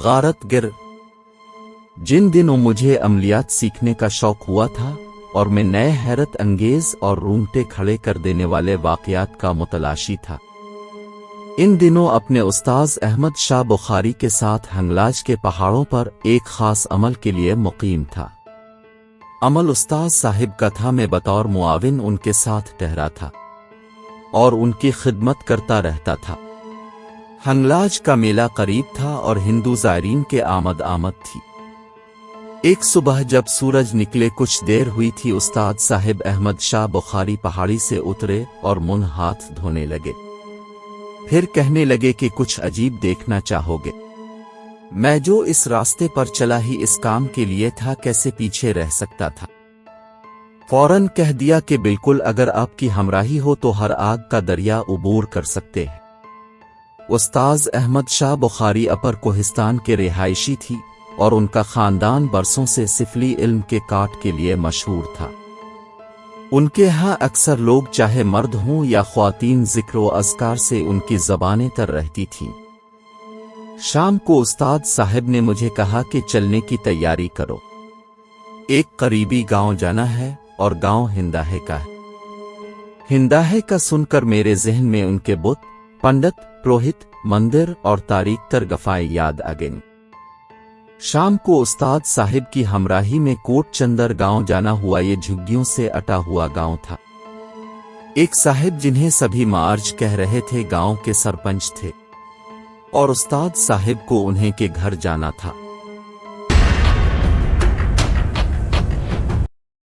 غارت گر جن دنوں مجھے عملیات سیکھنے کا شوق ہوا تھا اور میں نئے حیرت انگیز اور رونگٹے کھڑے کر دینے والے واقعات کا متلاشی تھا، ان دنوں اپنے استاذ احمد شاہ بخاری کے ساتھ ہنگلاج کے پہاڑوں پر ایک خاص عمل کے لیے مقیم تھا۔ عمل استاذ صاحب کا تھا، میں بطور معاون ان کے ساتھ ٹہرا تھا اور ان کی خدمت کرتا رہتا تھا۔ ہنگلاج کا میلہ قریب تھا اور ہندو زائرین کے آمد تھی۔ ایک صبح جب سورج نکلے کچھ دیر ہوئی تھی، استاد صاحب احمد شاہ بخاری پہاڑی سے اترے اور منہ ہاتھ دھونے لگے، پھر کہنے لگے کہ کچھ عجیب دیکھنا چاہو گے؟ میں جو اس راستے پر چلا ہی اس کام کے لیے تھا، کیسے پیچھے رہ سکتا تھا؟ فوراً کہہ دیا کہ بالکل، اگر آپ کی ہمراہی ہو تو ہر آگ کا دریا عبور کر سکتے ہیں۔ استاذ احمد شاہ بخاری اپر کوہستان کے رہائشی تھی اور ان کا خاندان برسوں سے سفلی علم کے کاٹ کے لیے مشہور تھا۔ ان کے ہاں اکثر لوگ چاہے مرد ہوں یا خواتین ذکر و اذکار سے ان کی زبانیں تر رہتی تھیں۔ شام کو استاد صاحب نے مجھے کہا کہ چلنے کی تیاری کرو، ایک قریبی گاؤں جانا ہے اور گاؤں ہنداہے کا ہے۔ ہنداہے کا سن کر میرے ذہن میں ان کے بت، پنڈت، پروہت، مندر اور تاریک تر گفائیں یاد آ گئیں۔ شام کو استاد صاحب کی ہمراہی میں کوٹ چندر گاؤں جانا ہوا۔ یہ جھگیوں سے اٹا ہوا گاؤں تھا۔ ایک صاحب جنہیں سبھی معارج کہہ رہے تھے، گاؤں کے سرپنچ تھے اور استاد صاحب کو انہیں کے گھر جانا تھا۔